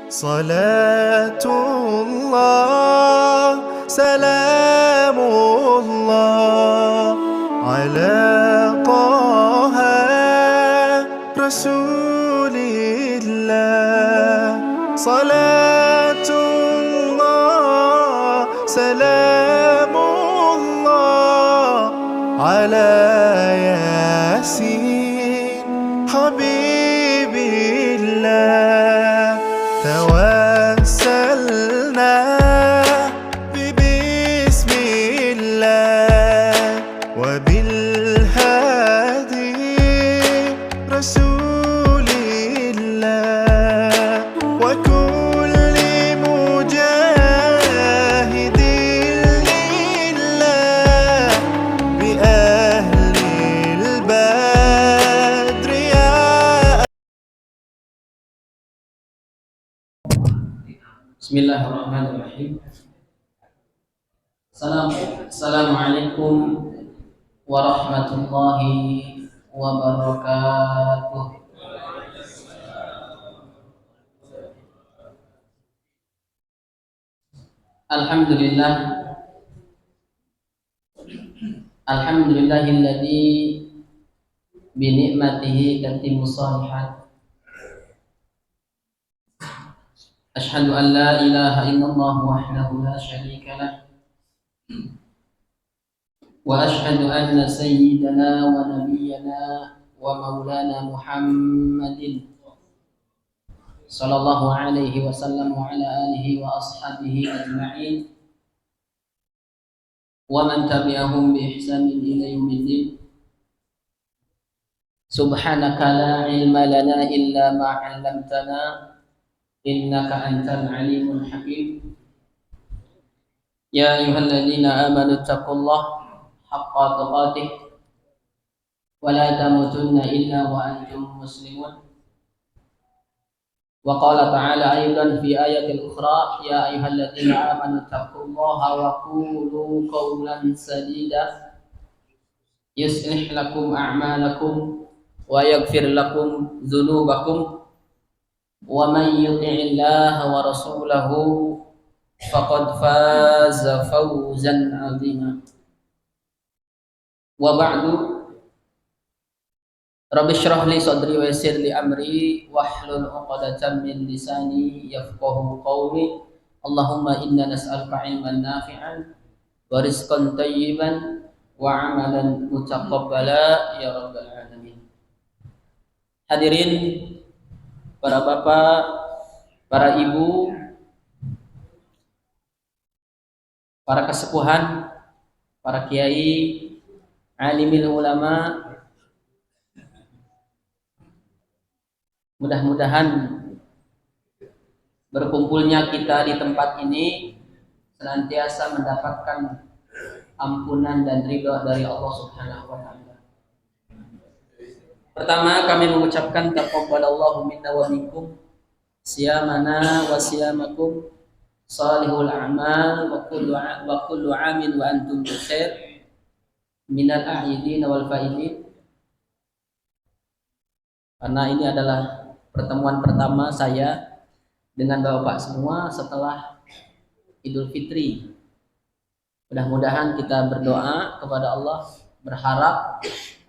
صلاة الله سلام الله على طه رسول الله. صلاة الله سلام الله على ياسين حبيب الله. توسلنا ببسم الله وبالهادي رسول الله وكل مجاهد لله بأهل البدر يا. Bismillahirrahmanirrahim. Assalamualaikum warahmatullahi wabarakatuh. Alhamdulillah, alhamdulillahilladzi bi ni'matihi tatimmu shalihat. Asyhadu an la ilaha illallah wahdahu la syarika lah. Wa asyhadu anna sayyidana wa nabiyyana wa maulana Muhammadin sallallahu alaihi wasallam wa ala alihi wa ashabihi ajma'in wa man tabi'ahum bi ihsanin ila yaumiddin. Subhanaka la ilma lana illa ma 'allamtana innaka antal alimul hakim. Ya ayyuhalladzina amanu taqullaha haqqa tuqatih wa la tamutunna illa wa antum muslimun. Wa qala ta'ala aidan fi ayatil ukhra, ya ayyuhalladzina amanu taqullaha wa qulu qawlan sadida yuslih lakum a'malakum wa yaghfir lakum dzunubakum wa man yuti'illaha wa rasulahu faqad faza fawzan 'azima. Wa ba'du, rabbi shrah li sadri wa yassir li amri wahlul 'uqdatam min lisani yafqahu qawli. Allahumma inna nas'aluka 'ilman nafi'an wa rizqan thayyiban wa 'amalan mutaqabbala ya rabbal alamin. Hadirin para bapak, para ibu, para kesepuhan, para kiai, alimil ulama, mudah-mudahan berkumpulnya kita di tempat ini senantiasa mendapatkan ampunan dan ridha dari Allah Subhanahu wa taala. Pertama, kami mengucapkan taqabbalallahu minna wa minkum siyamana wa siyamakum salihul a'mal wa kullu amin wa antum bi khair minal a'idin wal faidin. Karena ini adalah pertemuan pertama saya dengan Bapak semua setelah Idul Fitri. Mudah-mudahan kita berdoa kepada Allah, berharap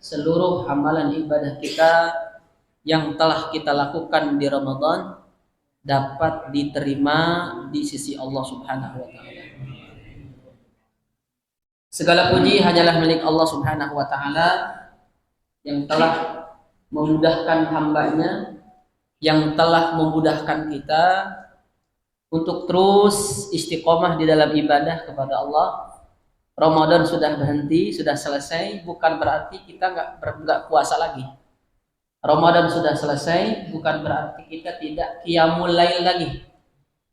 seluruh amalan ibadah kita yang telah kita lakukan di Ramadan dapat diterima di sisi Allah Subhanahu wa taala. Segala puji hanyalah milik Allah Subhanahu wa taala yang telah memudahkan hambanya, yang telah memudahkan kita untuk terus istiqomah di dalam ibadah kepada Allah. Ramadan sudah berhenti, sudah selesai, bukan berarti kita nggak puasa lagi. Ramadan sudah selesai, bukan berarti kita tidak qiyamul lail lagi.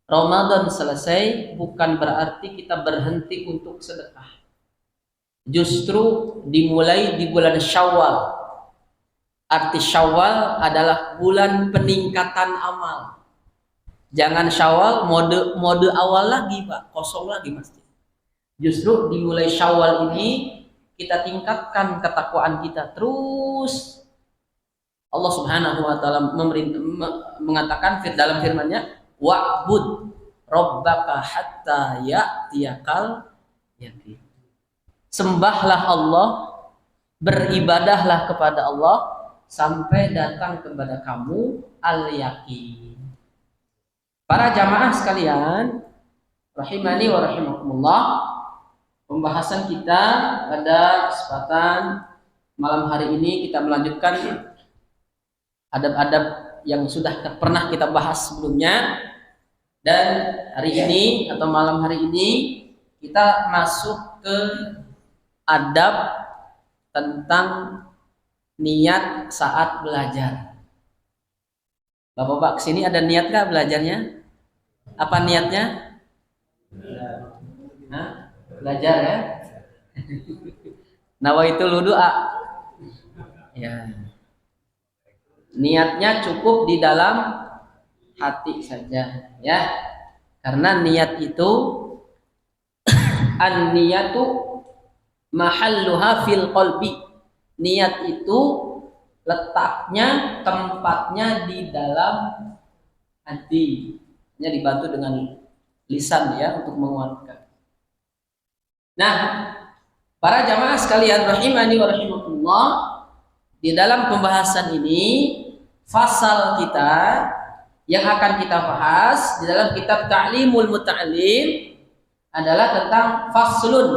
Ramadan selesai, bukan berarti kita berhenti untuk sedekah. Justru dimulai di bulan Syawal. Arti Syawal adalah bulan peningkatan amal. Jangan Syawal mode awal lagi, Pak, kosong lagi masjid. Justru dimulai Syawal ini kita tingkatkan ketakwaan kita terus. Allah Subhanahu wa taala mengatakan dalam firman-Nya, wa'bud rabbaka hatta ya'tiyakal yaqin. Sembahlah Allah, beribadahlah kepada Allah sampai datang kepada kamu al-yaqin. Para jamaah sekalian, rahimani wa rahimakumullah, pembahasan kita pada kesempatan malam hari ini kita melanjutkan adab-adab yang sudah pernah kita bahas sebelumnya, dan hari ini atau malam hari ini kita masuk ke adab tentang niat saat belajar. Bapak-bapak kesini ada niat nggak belajarnya? Apa niatnya? Hah? Belajar ya? Nawaitul wudu'a. Ya. Niatnya cukup di dalam hati saja ya. Karena niat itu an-niyatu mahalluha fil qalbi. Niat itu letaknya, tempatnya di dalam hati. Hanya dibantu dengan lisan ya untuk menguatkan. Nah, para jamaah sekalian rahimani wa rahimakumullah, di dalam pembahasan ini fasal kita yang akan kita bahas di dalam kitab Ta'limul Muta'allim adalah tentang faslun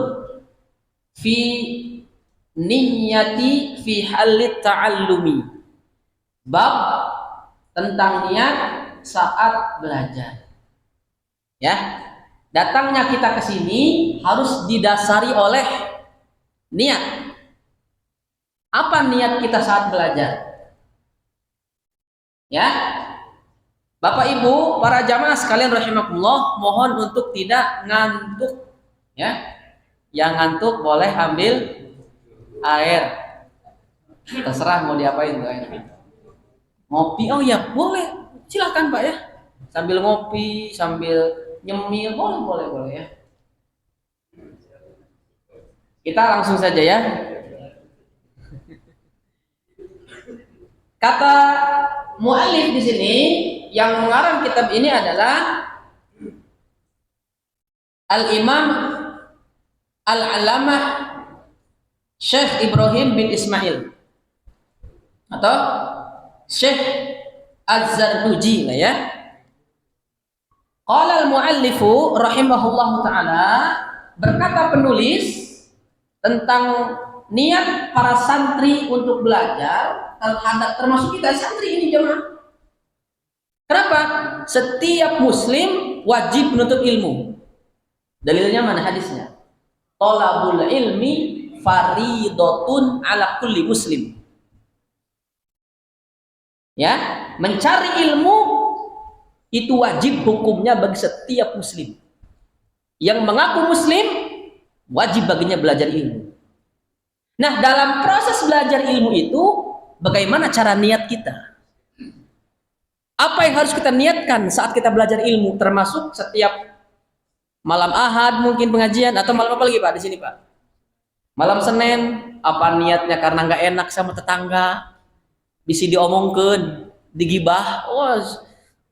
fi niyyati fi halit ta'allumi. Bab tentang niat saat belajar. Ya. Datangnya kita ke sini harus didasari oleh niat. Apa niat kita saat belajar? Ya. Bapak Ibu, para jamaah sekalian rahimakumullah, mohon untuk tidak ngantuk ya. Yang ngantuk boleh ambil air. Terserah mau diapain tuh air. Ngopi, oh ya boleh. Silakan Pak ya. Sambil ngopi, sambil nyemil, boleh ya. Kita langsung saja ya. Kata muallif di sini yang mengarang kitab ini adalah Al-Imam Al-Allamah Syekh Ibrahim bin Ismail atau Syekh Az-Zarnuji lah ya. Qala al-muallifu rahimahullahu taala, berkata penulis tentang niat para santri untuk belajar, termasuk kita santri ini jemaah. Kenapa? Setiap muslim wajib menuntut ilmu. Dalilnya mana hadisnya? Thalabul ilmi faridatun ala kulli muslim. Ya, mencari ilmu itu wajib hukumnya bagi setiap muslim. Yang mengaku muslim wajib baginya belajar ilmu. Nah, dalam proses belajar ilmu itu bagaimana cara niat kita? Apa yang harus kita niatkan saat kita belajar ilmu, termasuk setiap malam Ahad mungkin pengajian, atau malam apa lagi Pak di sini Pak? Malam Senin, apa niatnya karena nggak enak sama tetangga, bisa diomongkeun, digibah,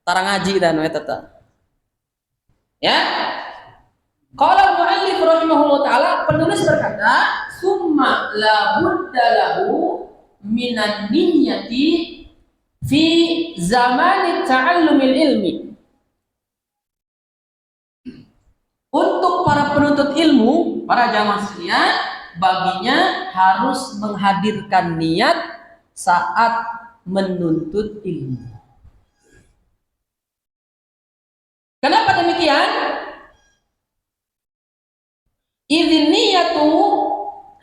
tarang ngaji dan tata. Ya. Qala al-muallif rahimahullah taala, penulis berkata, "Summa la budda lahu minan niyyati fi zamani ta'allumil ilmi." Untuk para penuntut ilmu, para jamaah sekalian, baginya harus menghadirkan niat saat menuntut ilmu. Kenapa demikian? Idzin niyatu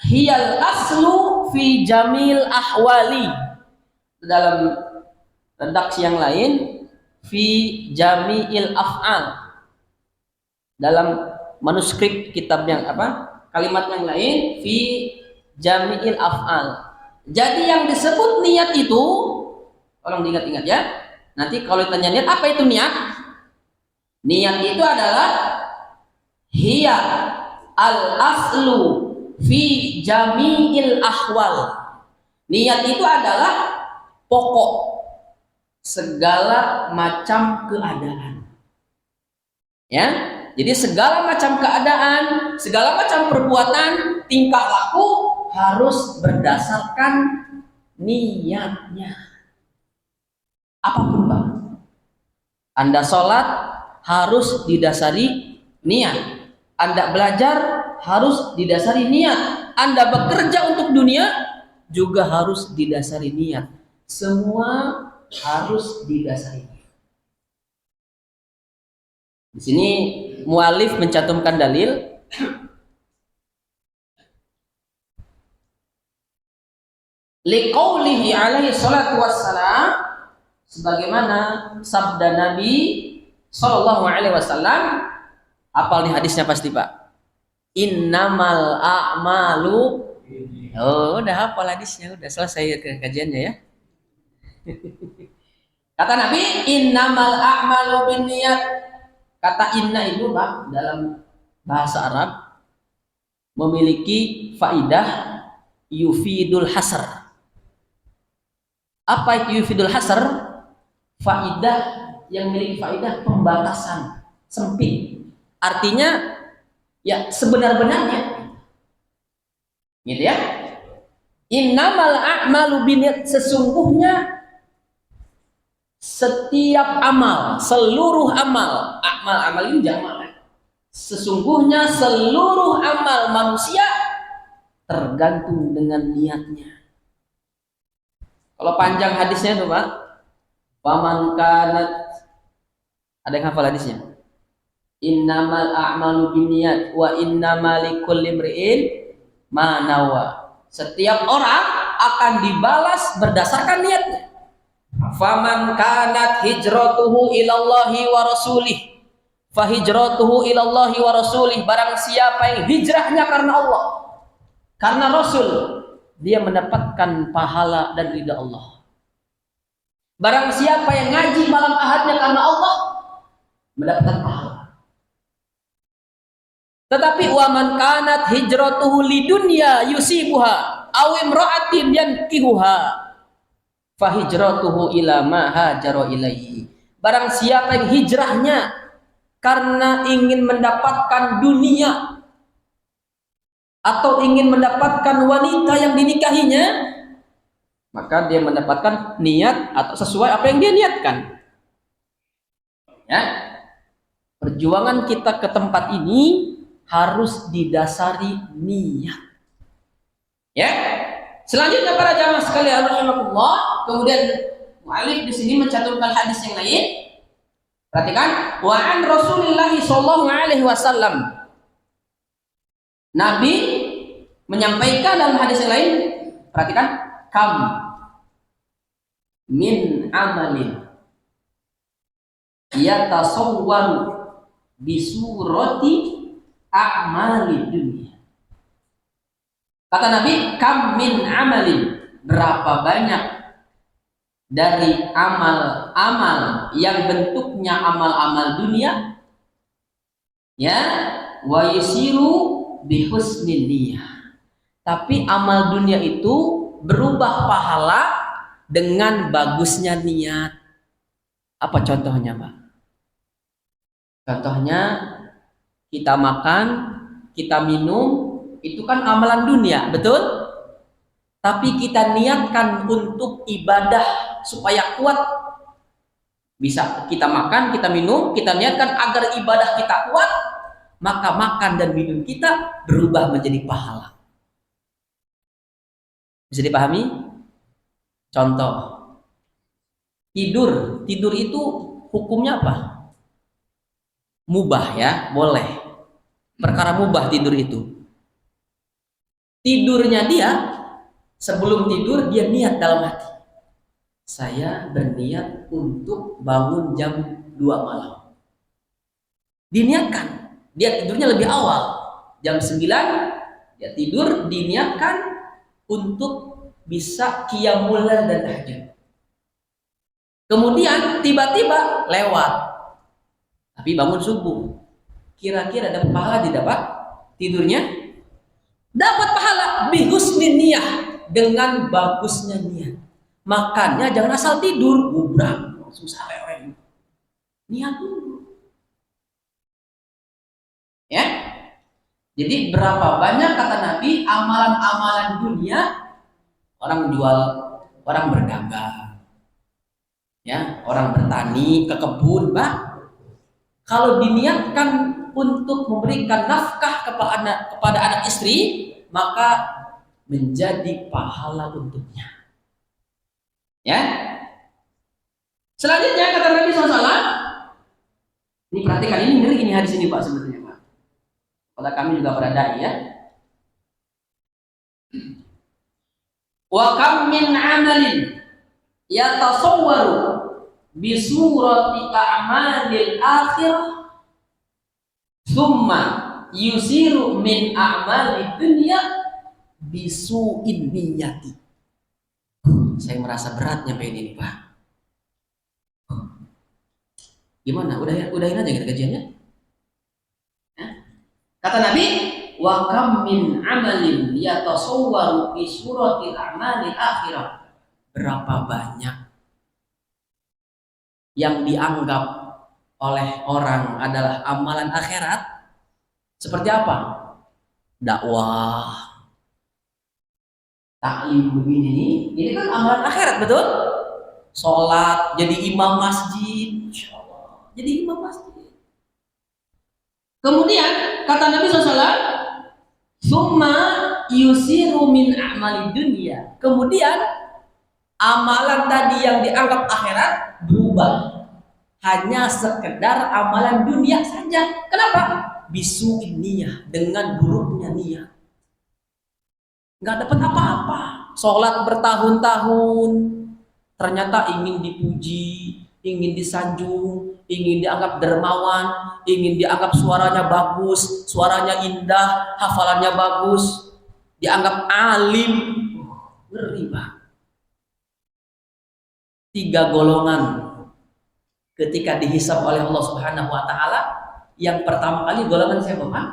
hiyal aslu fi jamil ahwali. Dalam redaksi yang lain, fi jami'il af'al. Dalam manuskrip kitab yang kalimat yang lain, fi jami'il af'al. Jadi yang disebut niat itu, tolong diingat-ingat ya. Nanti kalau ditanya niat, apa itu niat? Niat itu adalah hiya al-aslu fi jami'il ahwal. Niat itu adalah pokok segala macam keadaan. Ya, jadi segala macam keadaan, segala macam perbuatan, tingkah laku harus berdasarkan niatnya. Apapun Bang, Anda sholat harus didasari niat. Anda belajar harus didasari niat. Anda bekerja untuk dunia juga harus didasari niat. Semua harus didasari niat. Di sini mualif mencantumkan dalil liqaulihi alaihi salatu wassalam, sebagaimana sabda Nabi sallallahu alaihi wasallam. Apal nih hadisnya pasti Pak. Innamal a'malu. Oh, udah hafal hadisnya, udah selesai kajiannya ya. Kata Nabi, innamal a'malu binniyat. Kata inna itu Pak dalam bahasa Arab memiliki faidah yufidul hasr. Apa itu yufidul hasr? Faidah yang memiliki faidah pembatasan, sempit. Artinya ya sebenar-benarnya. Gitu ya. Innamal a'malu binniyat, sesungguhnya setiap amal, seluruh amal, amal ini jamak. Sesungguhnya seluruh amal manusia tergantung dengan niatnya. Kalau panjang hadisnya tuh Pak, waman kanat, ada yang hafal hadisnya? Innamal a'malu binniyat wa innamal likulli imri'in ma nawa. Setiap orang akan dibalas berdasarkan niatnya. Faman kanat hijratuhu ilallahi wa rasulih fa hijratuhu ilallahi wa rasulih. Barang siapa yang hijrahnya karena Allah, karena Rasul, dia mendapatkan pahala dan ridha Allah. Barang siapa yang ngaji malam ahadnya karena Allah, mendapatkan pahala. Tetapi waman kanat hijratuhu lidunya yusibuha aw imra'atin yankihuha fa hijratuhu ila ma hajara ilaihi. Barang siapa yang hijrahnya karena ingin mendapatkan dunia atau ingin mendapatkan wanita yang dinikahinya, maka dia mendapatkan niat atau sesuai apa yang dia niatkan. Ya. Perjuangan kita ke tempat ini harus didasari niat. Ya. Selanjutnya para jamaah sekalian rahimakumullah, kemudian mu'alif di sini mencantumkan hadis yang lain. Perhatikan, wa an Rasulillah sallallahu alaihi wasallam. Nabi menyampaikan dalam hadis yang lain, perhatikan, kam min amalin yatasawwaru bisurati a'mali dunia. Kata Nabi, kam min amalin, berapa banyak dari amal-amal yang bentuknya amal-amal dunia, ya, wa yusiru bihusnin niyah. Tapi amal dunia itu berubah pahala dengan bagusnya niat. Apa contohnya, Pak? Contohnya kita makan, kita minum, itu kan amalan dunia, betul? Tapi kita niatkan untuk ibadah supaya kuat. Bisa kita makan, kita minum, kita niatkan agar ibadah kita kuat, maka makan dan minum kita berubah menjadi pahala. Bisa dipahami? Contoh, tidur itu hukumnya apa? Mubah ya, boleh. Perkara mubah tidur itu. Tidurnya dia, sebelum tidur dia niat dalam hati. Saya berniat untuk bangun jam 2 malam. Diniatkan. Dia tidurnya lebih awal. Jam 9 dia tidur, diniatkan untuk bisa qiyamul lail dan tahajud. Kemudian tiba-tiba lewat. Tapi bangun subuh. Kira-kira ada pahala tidak Pak? Tidurnya dapat pahala bihusnin niyah, dengan bagusnya niat. Makanya jangan asal tidur, gubrak, susah leweng. Niat dulu. Ya. Jadi berapa banyak kata Nabi amalan-amalan dunia, orang jual, orang berdagang, ya, orang bertani ke kebun, Pak. Kalau diniatkan untuk memberikan nafkah kepada anak istri, maka menjadi pahala untuknya. Ya. Selanjutnya kata Nabi SAW, ini perhatikan, ini hadis ini Pak sebenarnya Pak. Pada kami juga pada dai ya. Wa kam min amalin yatasawwaru bi surati a'malil akhirah thumma yusiru min a'malid dunya bi su'in niyati. Saya merasa berat nyampein ini Pak. Gimana? Udahin aja kita kajiannya. Kata Nabi, wa kam min amalin yatasawwaru fi suratil a'malil akhirah. Berapa banyak yang dianggap oleh orang adalah amalan akhirat? Seperti apa? Dakwah, taklim begini, ini kan amalan akhirat, betul? Sholat, jadi imam masjid, jadi imam masjid. Kemudian kata Nabi SAW, summa yusiru min a'mali dunia. Kemudian amalan tadi yang dianggap akhirat berubah, hanya sekedar amalan dunia saja. Kenapa? Bisu'in niyah, dengan buruknya niat. Nggak dapat apa-apa. Sholat bertahun-tahun, ternyata ingin dipuji, ingin disanjung, ingin dianggap dermawan, ingin dianggap suaranya bagus, suaranya indah, hafalannya bagus, dianggap alim. Ngeri Pak. 3 golongan ketika dihisab oleh Allah Subhanahu wa taala. Yang pertama kali golongan siapa Pak?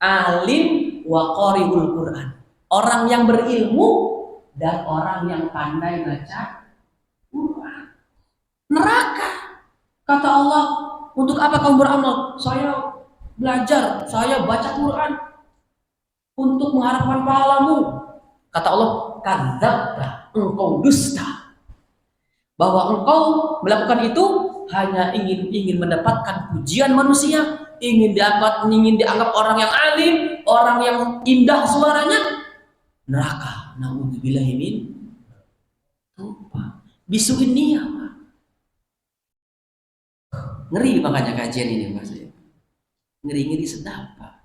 Alim wa qari'ul Quran. Orang yang berilmu dan orang yang pandai baca Quran. Neraka. Kata Allah, untuk apa kamu beramal? Saya belajar, saya baca Quran untuk mengharapkan pahalamu. Kata Allah, kadzabta, engkau dusta. Bahwa engkau melakukan itu hanya ingin mendapatkan pujian manusia, ingin dianggap orang yang alim, orang yang indah suaranya. Neraka. Na'udzubillahi min bisu'in niyah. Ngeri makanya kajian ini Mas. Ngeri sedap Pak.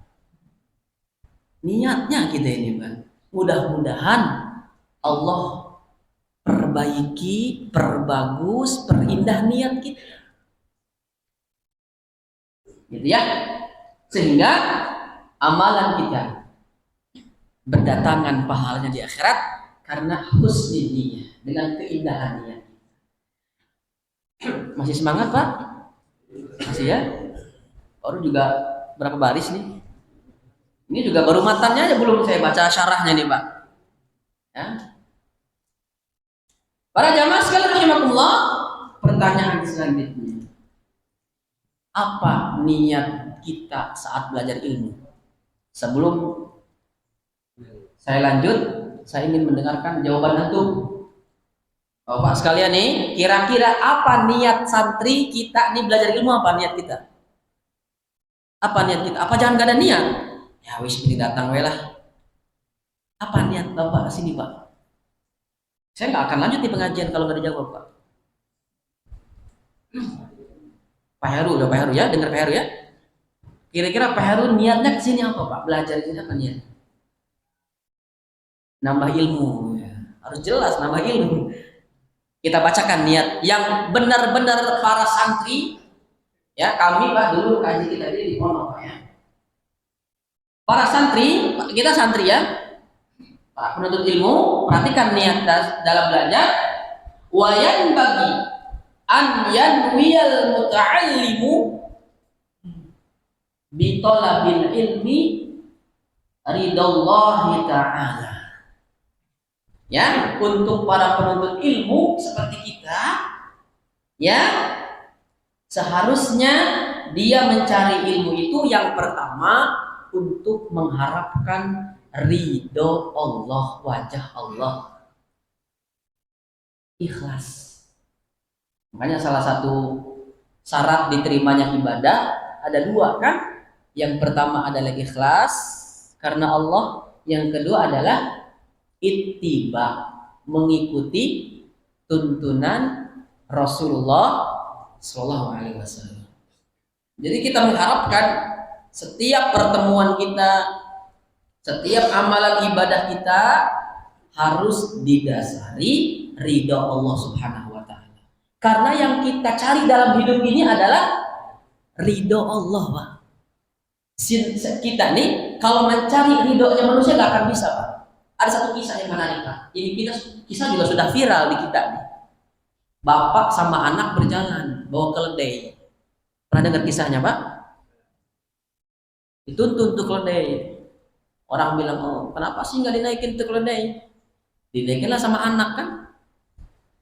Niatnya kita ini Pak. Mudah-mudahan Allah perbaiki, perbagus, perindah niat kita. Gitu ya. Sehingga amalan kita berdatangan pahalanya di akhirat karena husni niyah, dengan keindahan niat. Masih semangat Pak? Masih ya? Baru juga berapa baris nih? Ini juga baru matannya aja, belum saya baca syarahnya nih Pak. Ya. Para jamaah sekalian rahimakumullah, pertanyaan selanjutnya. Apa niat kita saat belajar ilmu? Sebelum saya lanjut, saya ingin mendengarkan jawaban antum. Bapak sekalian nih, kira-kira apa niat santri kita nih belajar ilmu? Apa niat kita? Apa niat kita? Apa jangan gak ada niat? Ya wis pilih datang we lah. Apa niat Bapak sini Pak? Saya nggak akan lanjut di pengajian kalau nggak dijawab Pak. Pak Heru, udah Pak Heru ya, dengar Pak Heru ya. Kira-kira Pak Heru niatnya kesini apa Pak? Belajar ini apa niat? Nambah ilmu ya. Harus jelas nambah ilmu. Kita bacakan niat yang benar-benar para santri ya, kami Pak dulu kaji kita di pondok Pak ya. Para santri, kita santri ya, para penuntut ilmu, perhatikan niat dalam belajar. Wayan bagi an yanwiyal muta'allimu bi talabil ilmi ridallahi ta'ala. Ya, untuk para penuntut ilmu seperti kita, ya, seharusnya dia mencari ilmu itu yang pertama untuk mengharapkan ridho Allah, wajah Allah. Ikhlas. Makanya salah satu syarat diterimanya ibadah ada dua kan? Yang pertama adalah ikhlas karena Allah, yang kedua adalah ittiba, mengikuti tuntunan Rasulullah Shallallahu Alaihi Wasallam. Jadi kita mengharapkan setiap pertemuan kita, setiap amalan ibadah kita harus didasari ridha Allah Subhanahu Wa Taala. Karena yang kita cari dalam hidup ini adalah ridha Allah, Pak. Kita nih kalau mencari ridhonya manusia nggak akan bisa, Pak. Ada satu kisah yang menarik, Pak. Ini kisah juga sudah viral di kita nih. Bapak sama anak berjalan bawa keledai. Pernah dengar kisahnya, Pak? Dituntun tuh keledai. Orang bilang, oh kenapa sih nggak dinaikin tuh keledai? Dinaikinlah sama anak kan.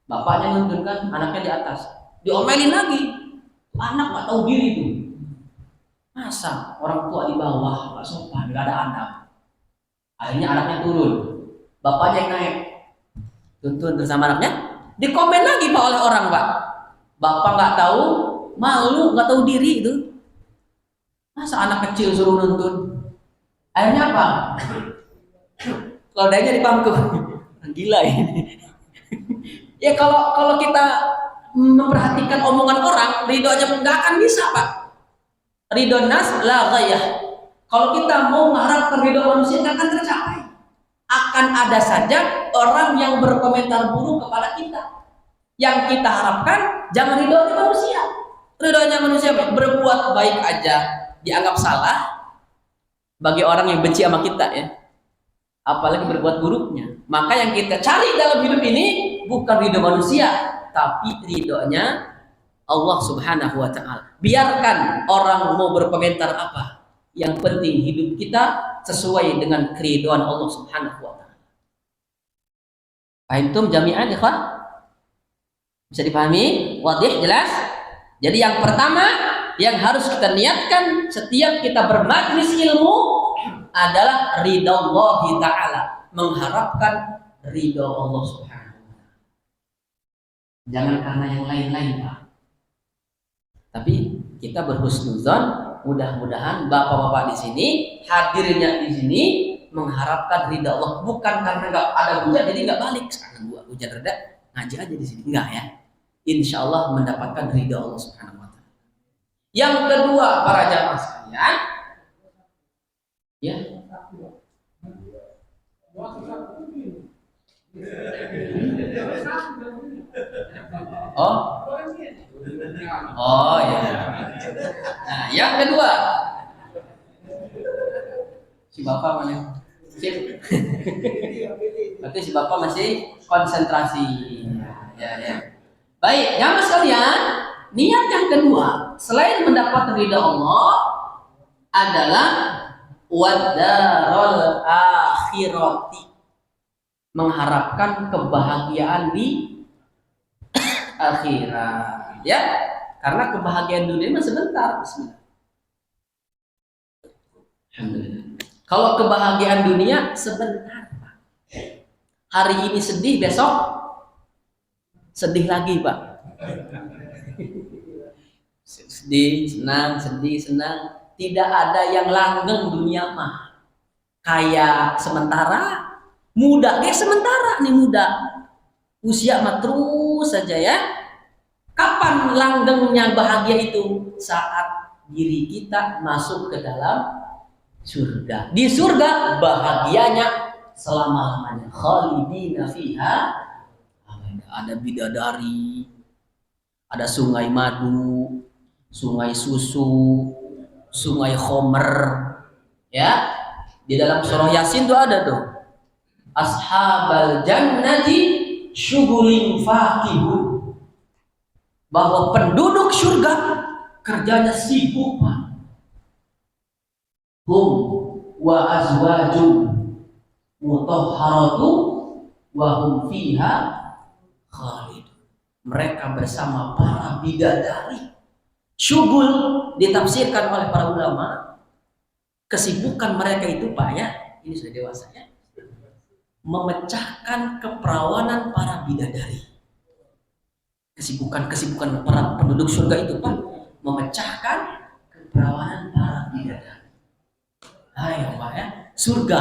Bapaknya nuntun kan, anaknya di atas. Diomelin lagi. Anak nggak tahu diri tuh. Masa orang tua di bawah nggak sopan, nggak ada anak. Akhirnya anaknya turun, bapaknya yang naik, tuntun bersama anaknya. Dikomen lagi Pak oleh orang, Pak. Bapak nggak tahu, malu, nggak tahu diri itu. Masa anak kecil suruh nuntun? Akhirnya apa? Keledainya dipangku. Gila ini. Ya kalau kita memperhatikan omongan orang, ridhonya nggak akan bisa, Pak. Ridho nas la ghayah. Kalau kita mau mengharapkan ridho manusia nggak akan tercapai. Akan ada saja orang yang berkomentar buruk kepada kita. Yang kita harapkan jangan ridhonya manusia. Ridhonya manusia berbuat baik aja dianggap salah bagi orang yang benci sama kita ya. Apalagi berbuat buruknya. Maka yang kita cari dalam hidup ini bukan ridho manusia, tapi ridhonya Allah Subhanahu wa Ta'ala. Biarkan orang mau berkomentar apa, yang penting hidup kita sesuai dengan keridhaan Allah Subhanahu wa Ta'ala. Antum jami'an ikhwan? Bisa dipahami? Wadih, jelas? Jadi yang pertama yang harus kita niatkan setiap kita bermajlis ilmu adalah ridha Allah Ta'ala, mengharapkan ridha Allah Subhanahu wa Ta'ala. Jangan karena yang lain-lain, Pak. Tapi kita berhusnuzon, mudah-mudahan bapak-bapak di sini hadirnya di sini mengharapkan ridha Allah, bukan karena nggak ada hujan jadi nggak balik sekarang gua hujan reda ngaji aja di sini, enggak ya. Insya Allah mendapatkan ridha Allah Subhanahu Wa Taala. Yang kedua para jamaah sekalian, ya. Oh ya. Nah, yang kedua, si bapak mana? Sip. Berarti si bapak masih konsentrasi. Ya. Baik, jamaah sekalian, niat yang kedua selain mendapat ridha Allah adalah wadarul akhirati, mengharapkan kebahagiaan di akhirat, ya. Karena kebahagiaan dunia mah sebentar. Bismillah. Alhamdulillah. Kalau kebahagiaan dunia sebentar, Pak. Hari ini sedih, besok sedih lagi, Pak. Sedih, senang, sedih, senang. Tidak ada yang langgeng dunia mah. Kayak sementara, muda, kayak sementara nih muda. Usia mah terus saja ya. Kapan langgengnya bahagia itu? Saat diri kita masuk ke dalam surga. Di surga bahagianya selama-lamanya. Khalidina fiha. Ada bidadari, ada sungai madu, sungai susu, sungai khomer, ya. Di dalam surah Yasin tuh ada tuh. Ashabal jannati syughulin fakihun. Bahwa penduduk surga kerjanya sibuk, Pak. Hum wa azwajum mutahharatu wa hum fiha khalid. Mereka bersama para bidadari Syughul ditafsirkan oleh para ulama, kesibukan mereka itu Pak ya, ini sudah dewasa ya, memecahkan keperawanan para bidadari. Kesibukan para penduduk surga itu Pak, memecahkan keperawanan para bidadari. Ayo Pak ya, surga.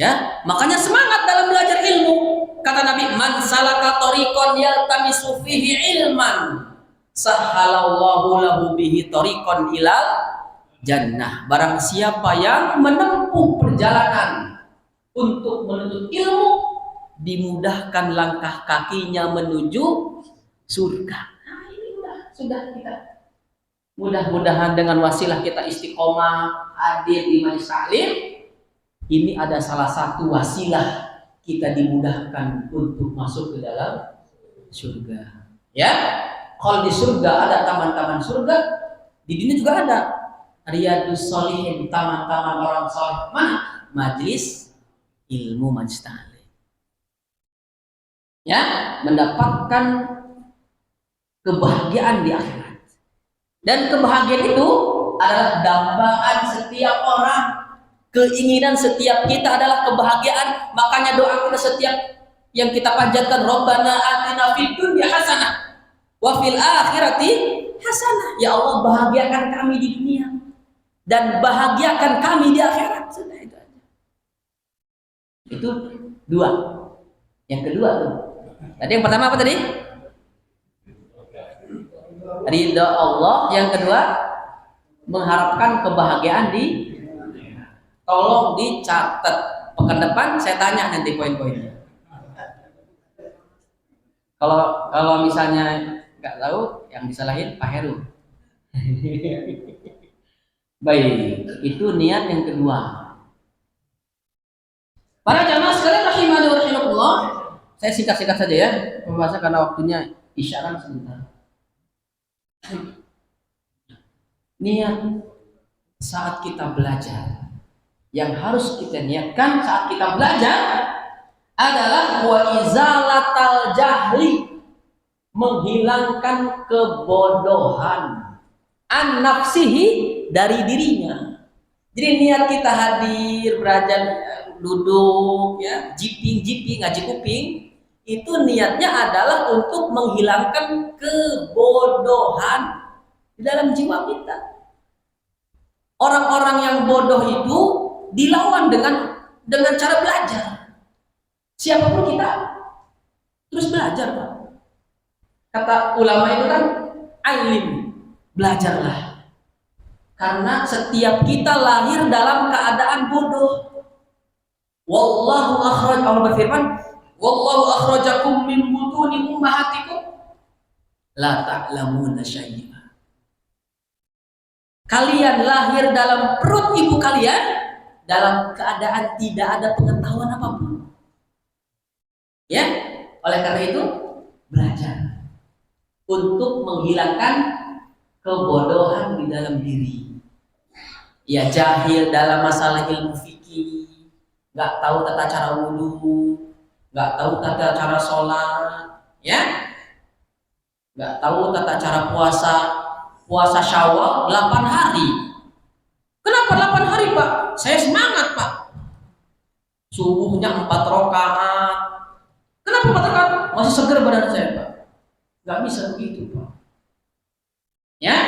Ya, makanya semangat dalam belajar ilmu. Kata Nabi, man salaka tariqan yaltamisu fihi ilman, sahhalallahu lahu bihi tariqan ilal jannah. Barang siapa yang menempuh perjalanan untuk menuntut ilmu, dimudahkan langkah kakinya menuju surga. Nah, ini sudah kita. Mudah-mudahan dengan wasilah kita istiqomah hadir di majelis taklim, ini ada salah satu wasilah kita dimudahkan untuk masuk ke dalam surga. Ya, kalau di surga ada taman-taman surga, di dunia juga ada Riyadus Shalihin, taman-taman orang saleh. Mana? Majelis ilmu, majelis taklim. Ya, mendapatkan kebahagiaan di akhirat. Dan kebahagiaan itu adalah dambaan setiap orang. Keinginan setiap kita adalah kebahagiaan. Makanya doa kita setiap yang kita panjatkan, Rabbana atina fid dunya hasanah wa fil akhirati hasanah. Ya Allah, bahagiakan kami di dunia dan bahagiakan kami di akhirat. Sudah itu aja. Itu dua. Yang kedua tuh. Tadi yang pertama apa tadi? Ridha Allah. Yang kedua, mengharapkan kebahagiaan di. Tolong dicatat. Pekan depan saya tanya nanti poin-poinnya. Kalau misalnya nggak tahu, yang disalahin Pak Heru. Baik, itu niat yang kedua. Para jamaah sekalian rahimani wa rahimakumullah, saya singkat-singkat saja ya pembahasan karena waktunya isya kan sebentar. Niat saat kita belajar, yang harus kita niatkan saat kita belajar adalah wa izalatal jahli, menghilangkan kebodohan an nafsihi, dari dirinya. Jadi niat kita hadir, belajar, duduk ya, jiping ngaji kuping, itu niatnya adalah untuk menghilangkan kebodohan di dalam jiwa kita. Orang-orang yang bodoh itu dilawan dengan cara belajar. Siapapun kita terus belajar, Pak. Kata ulama itu kan, alim, belajarlah. Karena setiap kita lahir dalam keadaan bodoh. Wallahu akhraj, Allah berfirman, wallahu akhrajakum min butuni ummahatikum la ta'lamuna syai'a. Kalian lahir dalam perut ibu kalian dalam keadaan tidak ada pengetahuan apapun. Ya, oleh karena itu belajar untuk menghilangkan kebodohan di dalam diri. Ya, jahil dalam masalah ilmu fikih, nggak tahu tata cara wudhu, nggak tahu tata cara sholat, ya, nggak tahu tata cara puasa Syawal 8 hari. Kenapa 8 hari, Pak? Saya semangat, Pak. Subuhnya 4 rakaat. Kenapa 4 rakaat? Masih seger badan saya, Pak. Nggak bisa begitu, Pak. Ya.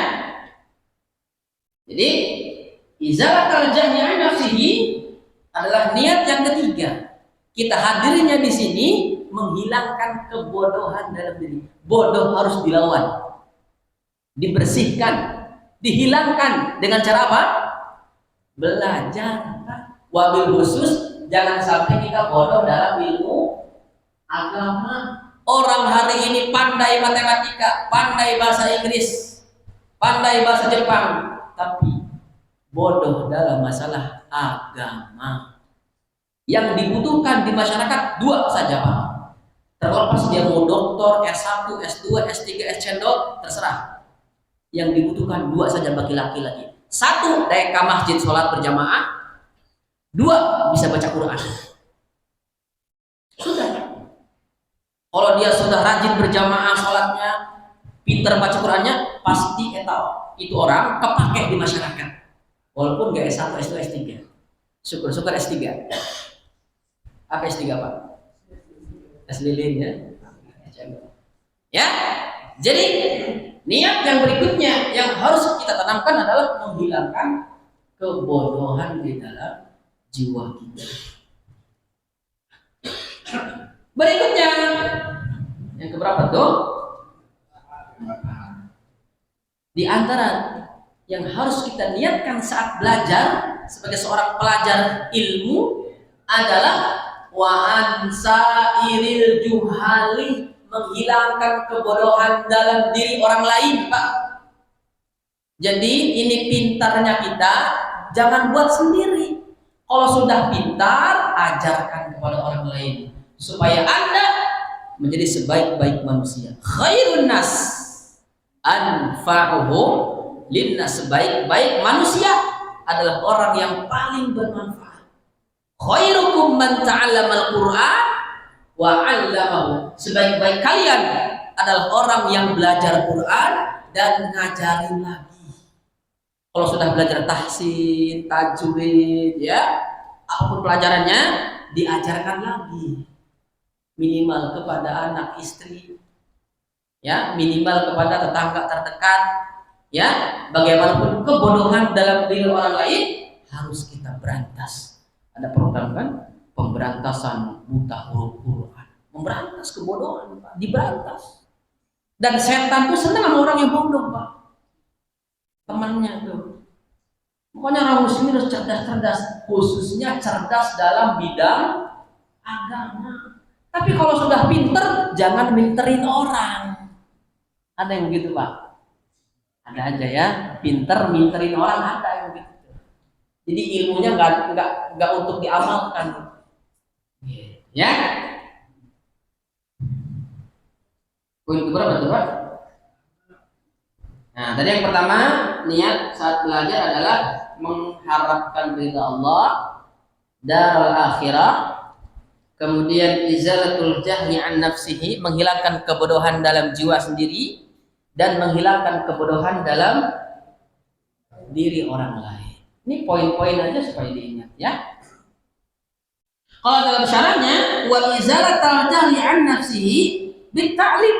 Jadi izalatul jahli an nafsihi adalah niat yang ketiga. Kita hadirnya di sini menghilangkan kebodohan dalam diri. Bodoh harus dilawan, dibersihkan, dihilangkan dengan cara apa? Belajar. Wabil khusus jangan sampai kita bodoh dalam ilmu agama. Orang hari ini pandai matematika, pandai bahasa Inggris, pandai bahasa Jepang, tapi bodoh dalam masalah agama. Yang dibutuhkan di masyarakat 2 saja, Pak. Terlepas dia mau doktor, S1, S2, S3, S-Cendol, terserah. Yang dibutuhkan 2 saja bagi laki-laki. 1, daya masjid sholat berjamaah. 2, bisa baca Quran. Sudah. Kalau dia sudah rajin berjamaah sholatnya, pinter baca Qurannya, pasti itu orang kepake di masyarakat. Walaupun gak S1, S2, S3. Syukur-syukur S3. Apa S3 Pak? S lilin ya. Ya. Jadi niat yang berikutnya yang harus kita tanamkan adalah menghilangkan kebodohan di dalam jiwa kita. Berikutnya yang keberapa tuh? Di antara yang harus kita niatkan saat belajar sebagai seorang pelajar ilmu adalah wa ansairil juhali, menghilangkan kebodohan dalam diri orang lain, Pak. Jadi ini pintarnya kita, jangan buat sendiri. Kalau sudah pintar, ajarkan kepada orang lain supaya Anda menjadi sebaik-baik manusia. Khairun nas anfa'uhum linnas, sebaik-baik manusia adalah orang yang paling bermanfaat. Khairukum man ta'allamal Qur'an wa 'allamahu, sebaik-baik kalian adalah orang yang belajar Quran dan ngajarin lagi. Kalau sudah belajar tahsin, tajwid, ya, apapun pelajarannya diajarkan lagi. Minimal kepada anak istri, ya, minimal kepada tetangga terdekat, ya. Bagaimanapun kebodohan dalam diri orang lain harus kita berantas. Ada program kan, pemberantasan buta huruf Quran, memberantas kebodohan, Pak, diberantas. Dan setan tuh senang sama orang yang bodoh, Pak. Temannya tuh. Pokoknya orang muslim harus cerdas-cerdas, khususnya cerdas dalam bidang agama. Tapi kalau sudah pinter, jangan minterin orang. Ada yang begitu, Pak? Ada aja ya, pinter minterin orang, ada yang begitu. Jadi ilmunya nggak untuk diamalkan. Ya. Poin keberapa tuh, Pak? Nah, tadi yang pertama, niat saat belajar adalah mengharapkan ridha Allah, darul akhirah. Kemudian izalatul jahli an nafsihi, menghilangkan kebodohan dalam jiwa sendiri dan menghilangkan kebodohan dalam diri orang lain. Ini poin-poin aja supaya diingat, ya. Kalau dalam syarahnya, wa izalatul jahli an nafsihi bitta'lim,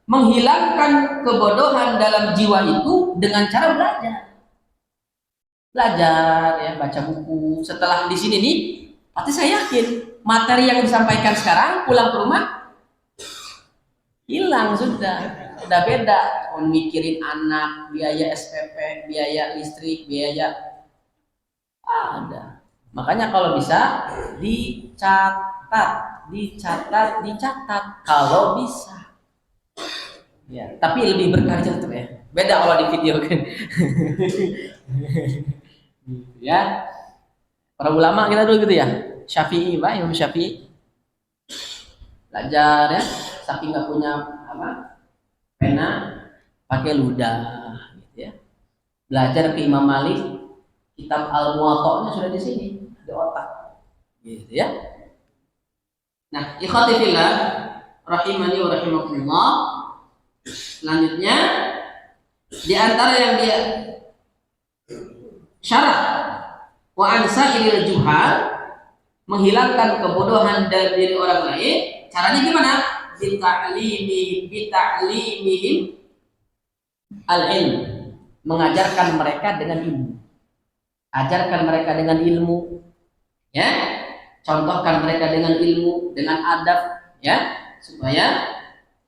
menghilangkan kebodohan dalam jiwa itu dengan cara belajar. Belajar, ya, baca buku. Setelah di sini nih, pasti saya yakin materi yang disampaikan sekarang pulang ke rumah hilang sudah beda. Mikirin anak, biaya SPP, biaya listrik, biaya ada. Makanya kalau bisa dicatat kalau bisa. Ya, tapi lebih berkarya tuh ya. Beda kalau di video kan. Ya. Para ulama kita dulu gitu ya. Syafi'i, Pak, Imam Syafi'i. Belajar ya, saking nggak punya pena, pakai ludah gitu ya. Belajar ke Imam Malik, kitab Al-Muwatta'nya sudah di sini, di otak. Gitu ya. Nah, ikhwati fillah, rahimani wa rahimakumullah. Selanjutnya di antara yang dia syarat wa ansairil juhal, menghilangkan kebodohan dari diri orang lain, caranya gimana? Bita'limihim al-ilm, mengajarkan mereka dengan ilmu. Ajarkan mereka dengan ilmu, ya. Contohkan mereka dengan ilmu, dengan adab, ya, supaya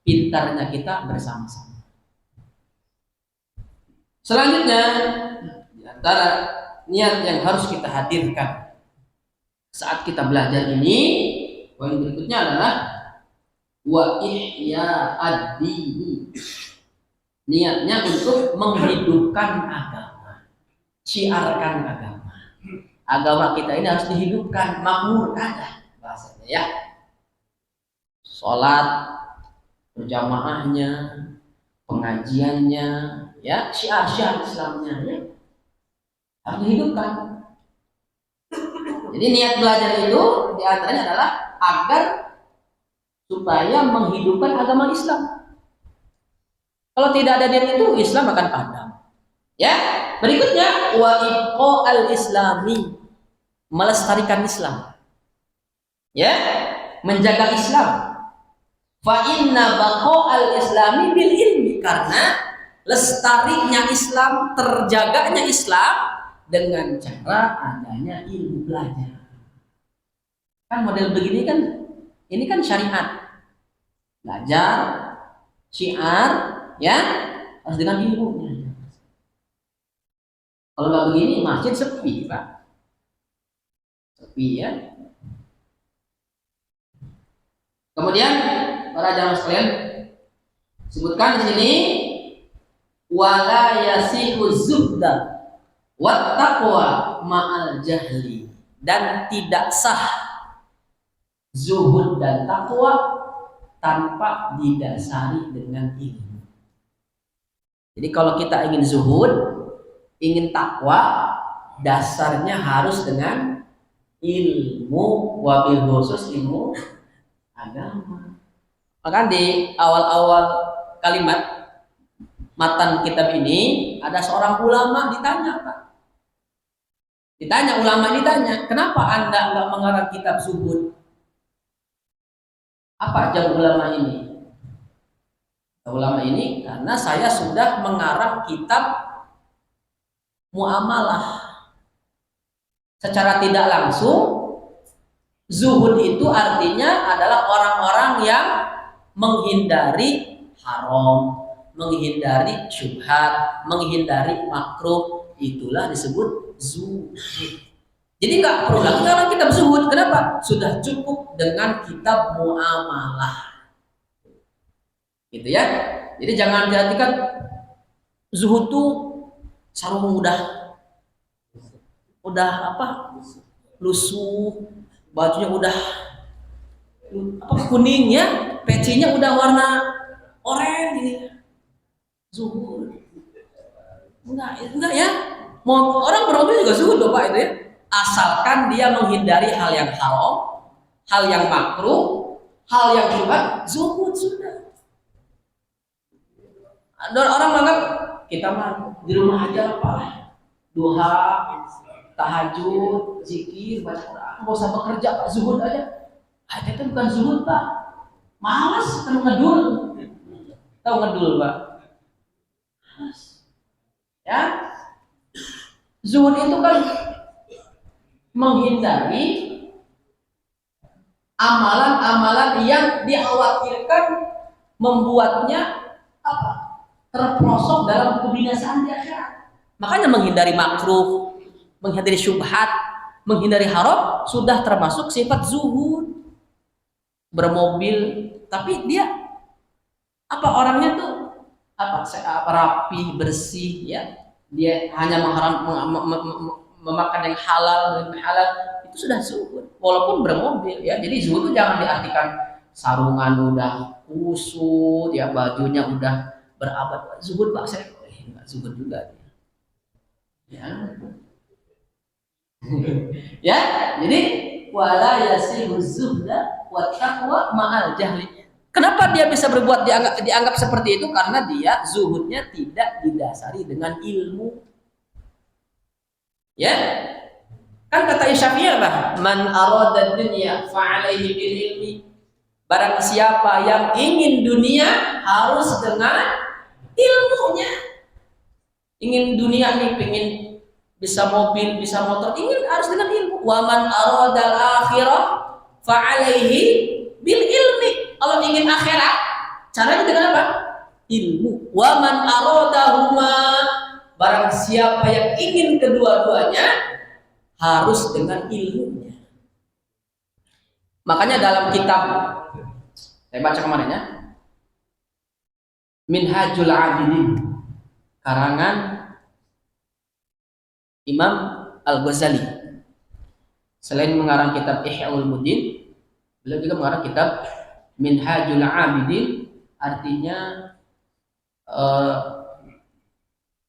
pintarnya kita bersama-sama. Selanjutnya, di antara niat yang harus kita hadirkan saat kita belajar ini, poin berikutnya adalah wa ihya ad-dini. Niatnya untuk menghidupkan agama, syiarkan agama. Agama kita ini harus dihidupkan, makmur ada bahasanya, ya. Sholat berjamaahnya, pengajiannya, ya, syiar-syiar Islamnya, ya, harus dihidupkan. Jadi niat belajar itu diantaranya adalah agar supaya menghidupkan agama Islam. Kalau tidak ada niat itu, Islam akan padam. Ya, berikutnya wa al islami, melestarikan Islam. Ya, menjaga Islam. Fa inna al islami bil ilmi, karena lestarinya Islam, terjaganya Islam dengan cara adanya ilmu belajar. Kan model begini kan, ini kan syariat. Belajar, syiar, ya, harus dengan ilmunya. Kalau nggak begini, masjid sepi, Pak. Sepi, ya. Kemudian para jamaah sekalian, sebutkan di sini wala yasihu zubda wat taqwa ma'al jahli, dan tidak sah zuhud dan takwa tanpa didasari dengan ilmu. Jadi kalau kita ingin zuhud, ingin takwa, dasarnya harus dengan ilmu, wabil khusus ilmu agama. Maka di awal-awal kalimat matan kitab ini ada seorang ulama ditanya, Pak. Ulama ditanya, kenapa Anda nggak mengarang kitab zuhud? Apa jawab ulama ini? Ulama ini, karena saya sudah mengarang kitab muamalah. Secara tidak langsung, zuhud itu artinya adalah orang-orang yang menghindari haram, menghindari syubhat, menghindari makruh. Itulah disebut zuhud. Jadi nggak perlu lagi karena kitab zuhud. Kenapa? Sudah cukup dengan kitab muamalah. Gitu ya. Jadi jangan diartikan zuhud tuh sarung udah apa? Lusuh, bajunya udah apa kuning ya, pecinya udah warna oranye ini. Zuhud. Enggak ya. Mau orang bermobil juga zuhud loh, Pak, itu ya. Asalkan dia menghindari hal yang haram, hal yang makruh, hal yang syubhat, zuhud sudah. Ada orang menganggap kita mah di rumah aja, Pak, duha, tahajud, zikir, baca Quran, nggak usah bekerja, Pak, zuhud aja. Itu bukan zuhud, Pak. Malas, kan ngedul. Tahu ngedul, Pak? Ya, zuhud itu kan menghindari amalan-amalan yang dikhawatirkan membuatnya apa? Terperosok dalam kebinasaan di akhirat. Makanya menghindari makruh, menghindari syubhat, menghindari haram sudah termasuk sifat zuhud. Bermobil, tapi dia apa orangnya tuh apa rapi, bersih, ya. Dia hanya memakan yang halal, itu sudah zuhud walaupun bermobil, ya. Jadi zuhud itu jangan diartikan sarungan udah kusut, ya, bajunya udah berabad. Zuhud, Pak, saya enggak zuhud juga, ya. Ya, jadi wala yasihu zuhda wa taqwa ma'al jahli. Kenapa dia bisa berbuat dianggap seperti itu? Karena dia zuhudnya tidak didasari dengan ilmu. Ya, kan kata Syafi'i apa? Man arada dunya fa'alaihi bil ilmi. Barang siapa yang ingin dunia harus dengan ilmunya. Ingin dunia nih, pengen bisa mobil, bisa motor, ingin harus dengan ilmu. Wa man arada al-akhirah fa'alaihi bil ilmi. Kalau ingin akhirat, caranya dengan apa? Ilmu. Wa man aradahuma, barang siapa yang ingin kedua-duanya harus dengan ilmunya. Makanya dalam kitab saya baca kemarin, ya, Minhajul Abidin karangan Imam Al-Ghazali, selain mengarang kitab Ihya Ulumuddin, beliau juga mengarang kitab Minhajul Abidin, artinya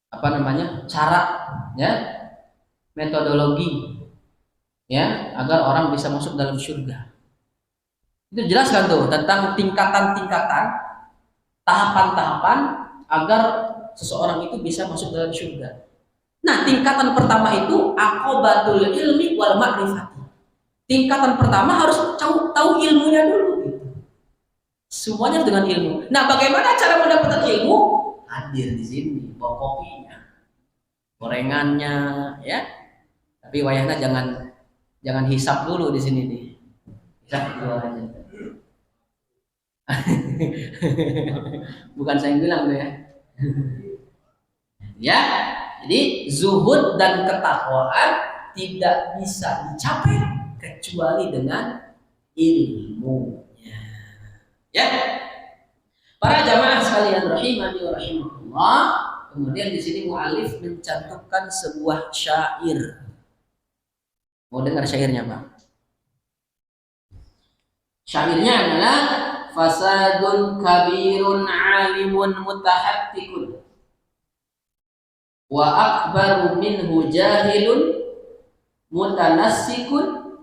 apa namanya, cara, ya, metodologi, ya, agar orang bisa masuk dalam surga. Itu jelaskan tuh tentang tingkatan-tingkatan, tahapan-tahapan agar seseorang itu bisa masuk dalam surga. Nah, tingkatan pertama itu aqobatul ilmi wal ma'rifati. Tingkatan pertama harus tahu ilmunya dulu gitu. Semuanya dengan ilmu. Nah, bagaimana cara mendapatkan ilmu? Hadir di sini, bawa kopinya, gorengannya, ya. Tapi wayahnya jangan hisap dulu di sini nih. Hisap dulu aja. Bukan saya yang bilang tuh ya. Ya, jadi zuhud dan ketakwaan tidak bisa dicapai kecuali dengan ilmunya. Ya, para jamaah sekalian rahimani wa rahimakumullah. Kemudian di sini mu'alif mencantumkan sebuah syair. Mau dengar syairnya, Pak? Syairnya adalah fasadun kabirun alimun mutahattikun wa akbaru minhu jahilun mutanassikun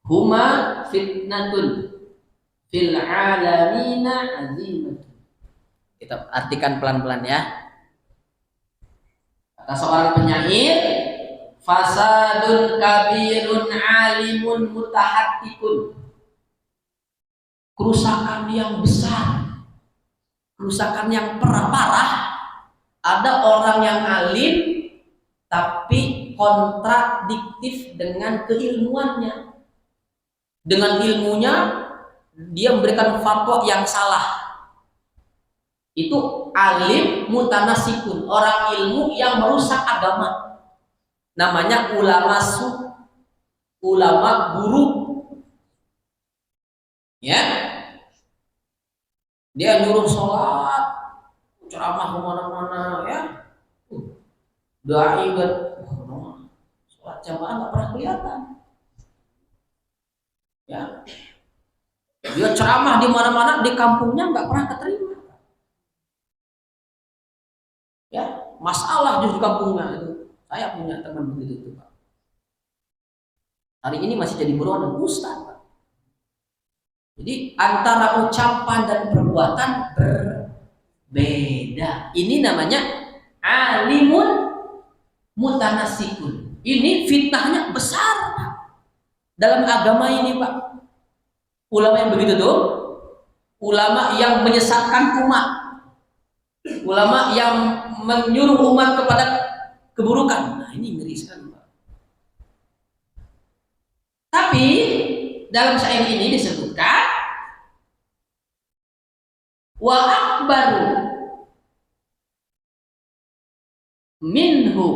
huma fitnatun fil alamina azimatun. Kita artikan pelan-pelan ya. Kata seorang penyair, fasadun kabirun alimun mutahattikun. Kerusakan yang besar, kerusakan yang parah. Ada orang yang alim tapi kontradiktif dengan keilmuannya. Dengan ilmunya dia memberikan fatwa yang salah. Itu alim mutanasikun, orang ilmu yang merusak agama. Namanya ulama ulama buruk. Ya, dia nyuruh sholat, ceramah kemana-mana, ya. Dai sholat jamaah nggak pernah kelihatan. Ya, dia ceramah di mana-mana, di kampungnya nggak pernah keterima. Ya, masalah di kampungnya itu. Saya punya teman begitu tuh, Pak. Hari ini masih jadi buronan ustaz, Pak. Jadi antara ucapan dan perbuatan berbeda. Ini namanya alimun mutanasikun. Ini fitnahnya besar, Pak. Dalam agama ini, Pak. Ulama yang begitu tuh, ulama yang menyesatkan umat, ulama yang menyuruh umat kepada keburukan. Nah, ini ngeri sekali, Pak. Tapi dalam syair ini disebutkan wa akbaru minhu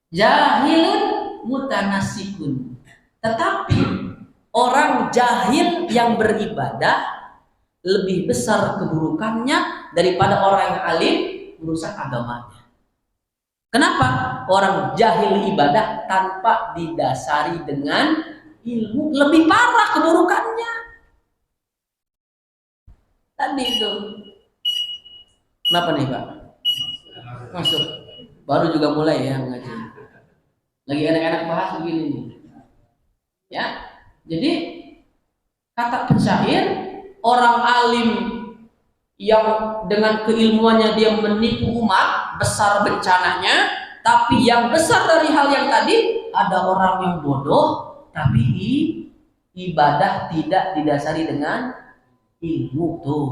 jahilun mutanasikun. Tetapi orang jahil yang beribadah lebih besar keburukannya daripada orang yang alim merusak agamanya. Kenapa? Orang jahil ibadah tanpa didasari dengan ilmu lebih parah keburukannya. Tadi itu. Kenapa nih, Pak? Masuk. Baru juga mulai ya mengaji. Lagi enak-enak bahas begini nih. Ya. Jadi kata penyair, orang alim yang dengan keilmuannya dia menipu umat, besar bencananya, tapi yang besar dari hal yang tadi ada orang yang bodoh tapi ibadah tidak didasari dengan ilmu tuh.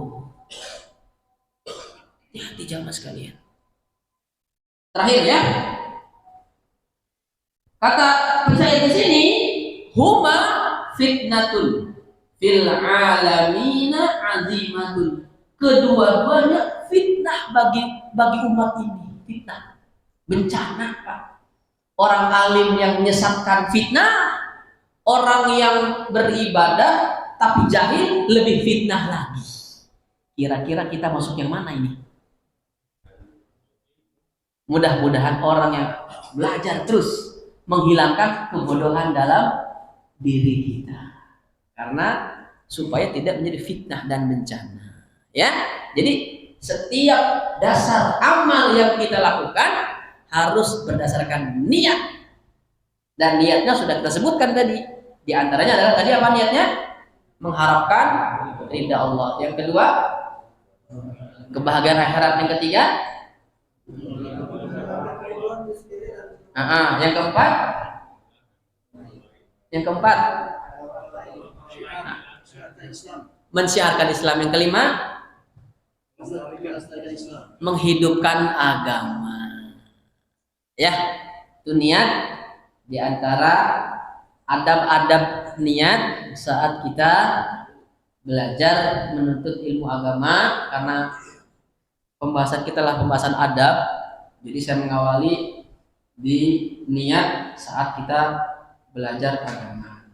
Hati jamaah sekalian. Terakhir ya. Kata penyair di sini, huma fitnatun fil alamina azimatun. Kedua-duanya fitnah bagi umat ini, fitnah, bencana, Pak. Orang alim yang menyesatkan fitnah, orang yang beribadah tapi jahil lebih fitnah lagi. Kira-kira kita masuk yang mana ini? Mudah-mudahan orang yang belajar terus menghilangkan kebodohan dalam diri kita. Karena supaya tidak menjadi fitnah dan bencana. Ya, jadi setiap dasar amal yang kita lakukan harus berdasarkan niat, dan niatnya sudah kita sebutkan tadi. Di antaranya adalah tadi apa niatnya? Mengharapkan ridha Allah. Yang kedua, Kebahagiaan akhirat yang ketiga. Yang keempat. Yang keempat, mensiarkan Islam. Yang kelima, menghidupkan agama. Ya, itu niat di antara adab-adab niat saat kita belajar menuntut ilmu agama, karena pembahasan kita lah pembahasan adab. Jadi saya mengawali di niat saat kita belajar agama.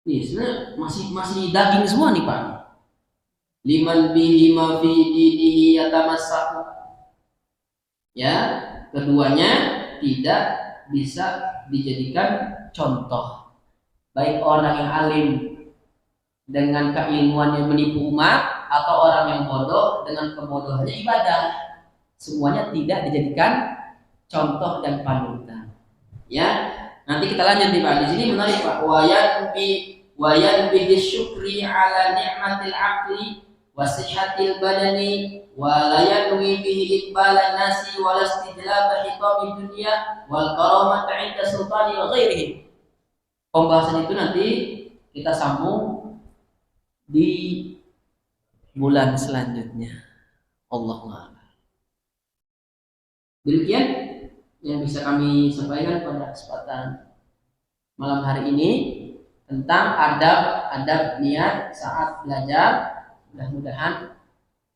Nih, sebenarnya masih daging semua nih Pak. Liman bihi ma fi dinihi yatamassaku. Ya, keduanya tidak bisa dijadikan contoh. Baik orang yang alim dengan keilmuannya menipu umat, atau orang yang bodoh dengan kebodohannya ibadah. Semuanya tidak dijadikan contoh dan panutan. Ya, nanti kita lanjut nih Pak. Di sini menarik Pak. Wayan bi syukri ala ni'matil aqli wa sihhatil badani wa la yanwi bihi iqbalan nasi wa istidlab hitamid dunya wal karamata 'inda sultani wa ghairihi. Pembahasan itu nanti kita sambung di bulan selanjutnya. Allahu a'lam. Demikian yang bisa kami sampaikan pada kesempatan malam hari ini tentang adab niat saat belajar. Mudah-mudahan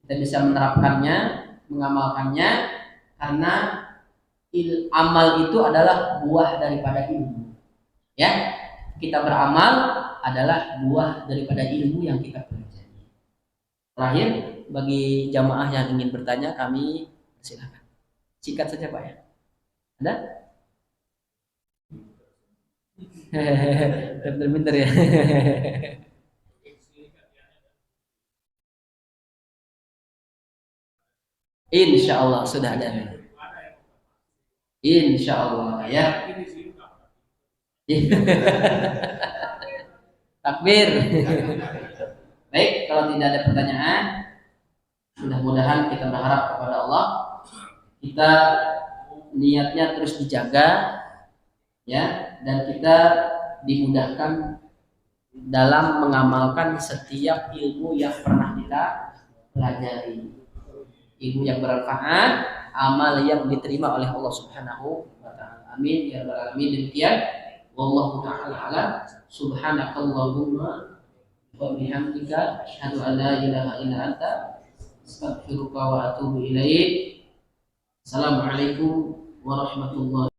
kita bisa menerapkannya, mengamalkannya, karena amal itu adalah buah daripada ilmu. Ya, kita beramal adalah buah daripada ilmu yang kita pelajari. Terakhir, bagi jamaah yang ingin bertanya, kami silakan. Singkat saja Pak ya. Ada? Pinter-pinter ya. Insya Allah sudah ada. Insya Allah ya. Takbir. Baik, kalau tidak ada pertanyaan, mudah-mudahan kita berharap kepada Allah, kita niatnya terus dijaga, ya, dan kita dimudahkan dalam mengamalkan setiap ilmu yang pernah kita pelajari. Ilmu yang bermanfaat, amal yang diterima oleh Allah Subhanahu wa taala. Amin ya rabbal alamin. Demikian, wallahu taala alam. Subhanakallahumma wa bihamdika asyhadu an la ilaha illa anta astaghfiruka wa atubu ilaik. Assalamualaikum warahmatullahi